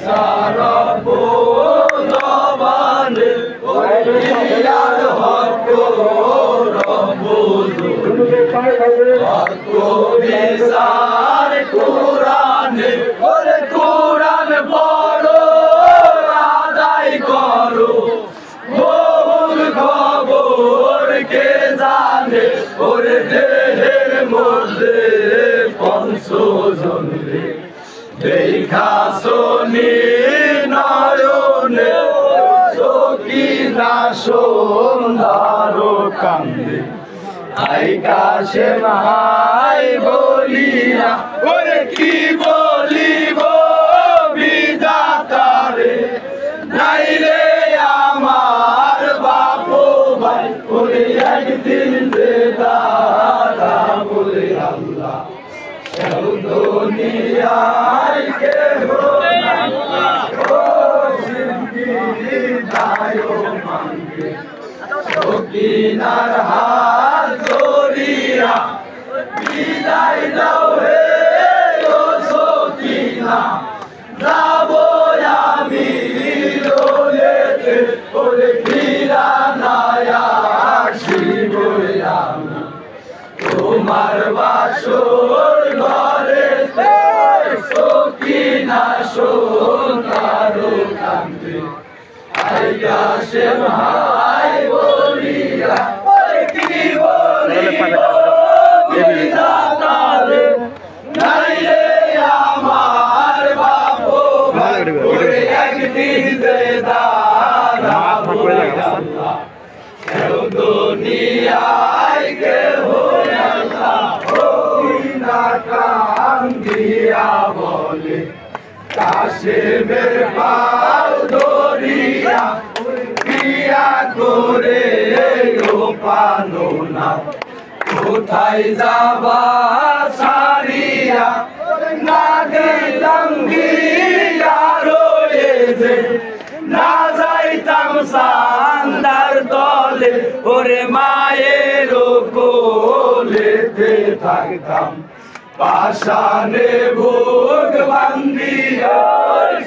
সারব জবানে ওরিয়ার হক রব্বুল হক বিচার কুরআনে ওরে কুরআন পড়ো আদায় করো বহুল খবর কে জানে ওরে দেহের মধ্যে পঞ্চজন রে দেখা শোনি নয়নে সকিনা সুন্দর কান্দে আই কাশে ভাই বলিয়া ওরে কি বলিব বিধাতারে নাই রে আমার বাপ ভাই ওরে একদিন বেদারা বলে আল্লাহ দুনিয়ায় কে সকিনার হাত ধরিয়া বিদায় দাও হে ও সকিনা যাবো আমি রোলেতে ওরে ফিরা নায়া আসিব আমি তোমার বাসর ঘরেতে সকিনা সোনার কান্দে আইয়া সে ভাই বলিয়া কি বলিব বিধাতারে নাই রে আমার বাপ ওরে একদিন দেদারা বলে আল্লাহ দুনিয়ায় কে কান্দিয়া বলে কাশেমের পাও ধরিয়া বিয়া করে পানো না কোথায় যাবা সারিয়া না দিতাম গিয়া রয়েছে না যাইতাম সান্দার দলে ওরে মায়ের কোলেতে থাকতাম পাশানে বুক বান্ধিয়া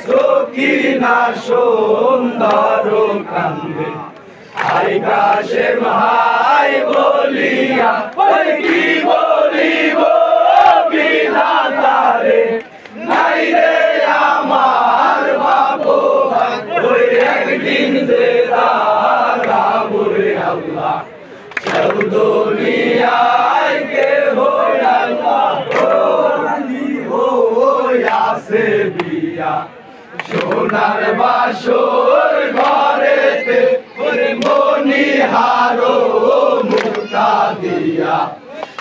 সকিনা সুন্দর কান্দে আই কাশে ভাই বলিয়া ওই কি বলিব বিধাতারে নাই রে আমার বাপ ভাই ওই একদিন দেদারা বলে আল্লাহ সব দুনিয়ায় কে আসে বিয়া সোনার বাসর ঘরেতে ওরে মনিহারো মুক্তা দিয়া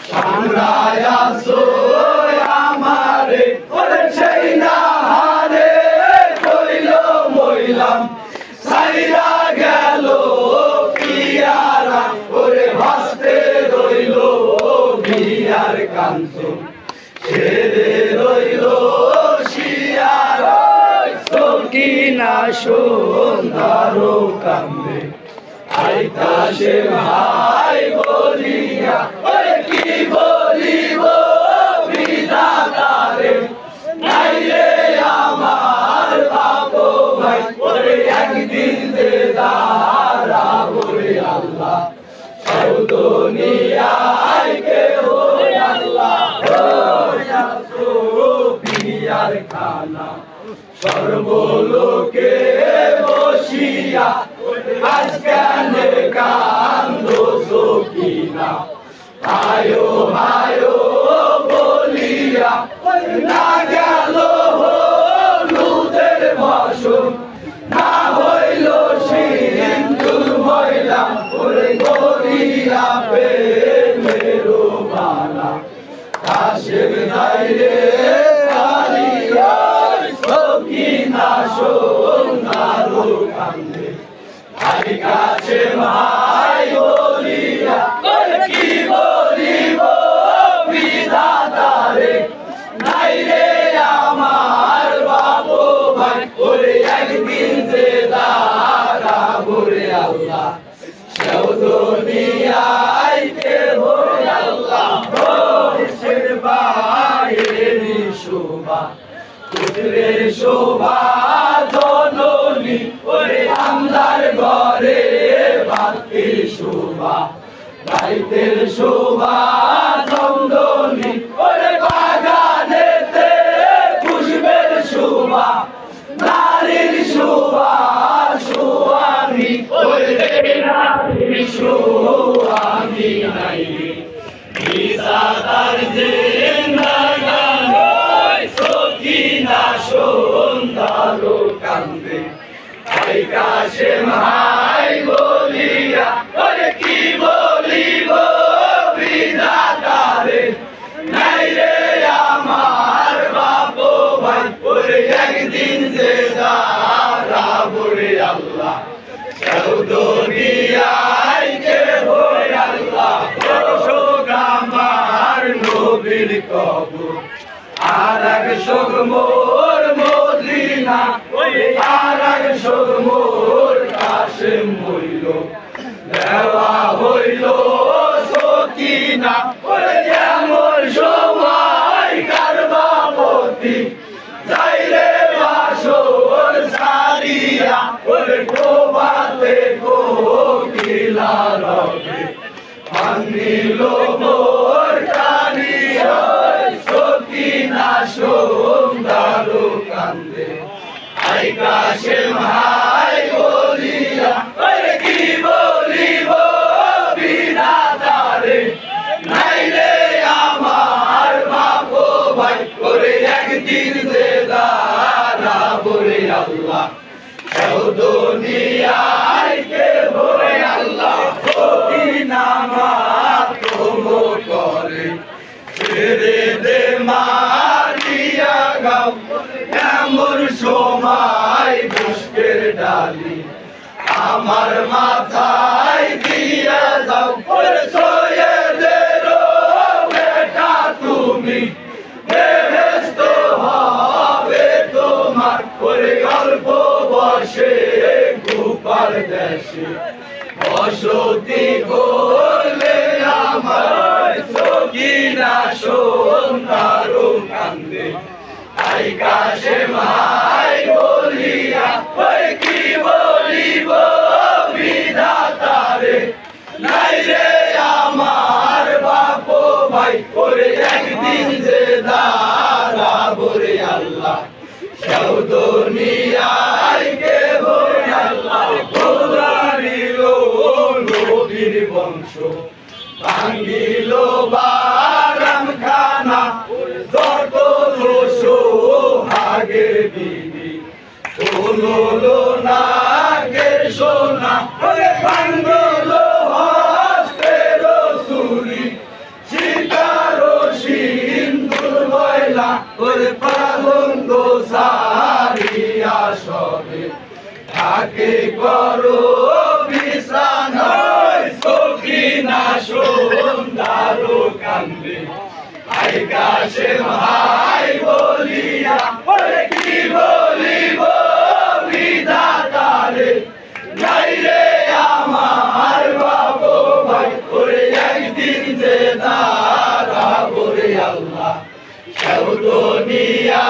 সামলায়া সো আমারে ওরে সেই না হারে কইল মইলাম সাইরা গেল পিয়ারা ওরে ভাসতে রইল বিয়ার কাঞ্চন ছেড়ে রইল শিয়ারা সকিনা সুন্দর কান্দে আই কাশে ভাই বলিয়া ওরে কি বলিব বিধাতারে নাই রে আমার বাপ ভাই ওরে একদিন দেদারা বলে আল্লাহ সব দুনিয়ায় কে আল্লাহ পিয়ার খানা সর্বলোকে বসিয়া আজকানে কান্দ সকিনা হায়ো হায়ো বলিয়া না গেল হলুদের ভাষণ না হইল সিন্দুর ময়লা ওরে গরিয়া প্রেমের বালা কাশের দাইরে সকিনা সোনার কান্দে আই কাছে ভাই বলিয়া কি বলিব বিধাতারে নাই রে আমার বাপ ভাই ওরে একদিন দেদারা বলে আল্লাহ সব দুনিয়ায় কে আল্লাহ বাইরে শোভা ঘরের শোভা জননী ওরে আমলার ঘরে বাতির শোভা গাইতের শোভা চন্দনী ওরে বাগানেতে পুষ্পের শোভা নারীর শোভা সোয়ামী ওরে নারীর সোয়ামী নাই বিসাদার জিন্দাগান সকিনা সুন্দর কান্দে আই কাশেম হাই বলিয়া ওরে কি বলিব বিধাতারে নাই রে আমার বাপ ভাই ওরে একদিন যে দাঁড়াবো রে আল্লাহ দুনিয়ায় কে হয় আল্লাহ আমার নবীর কবর আর এক শোক মোর মদিনা আর এক শোক মোর কাশেম হইল দেওয়া হইল সকিনা ওরে এমন সময় কারবাবতী যাই রে বাসর সারিয়া ওরে ডোবাতে কোকিলা রবে আনিল মোর কানিয়া সকিনা সুন্দর কান্দে আই কাশেম হাই বলিয়া ওরে কি বলিব বিধাতারে নাই রে আমার বাপ ভাই ওরে একদিন যে দাঁড়াবো রে আল্লাহ দুনিয়ায় কে হয় আল্লাহ সকিনা মাতম করে ছেড়ে দে মারিয়া গাও এমন সময় বুকের ডালি আমার মাথায় দিয়া যাও ওরে সৈয়দের বেটা তুমি বেহেশত হবে তোমার ওরে অল্প বসে গোপাল দেশে বসতি করলে আমার সকিনা সুন্দর কান্দে আই কাশেম হাই বলিয়া ওই কি বলিব বিধাতারে নাই রে আমার বাপ ভাই ওরে একদিন যে দাঁড়াবো রে আল্লাহ দুনিয়ায় কে হয় আল্লাহ গোলারিল নবীর বংশ ভাঙ্গিল বারাম খানা যত সোহাগের বিবি শোনো নাগের সোনা ওরে ভাঙ্গল হস্তের সুরি শিকার সিন্দুর ময়লা ওরে প্রাবন্ধ সারিয়া সবে তাকে করো বিছানা সকিনা সুন্দর কান্দে আই কাশেম হাই বলিয়া ওরে কি বলিব বিধাতারে নাই রে আমার বাপ ভাই ওরে একদিন যে দাঁড়াবো রে আল্লাহ দুনিয়া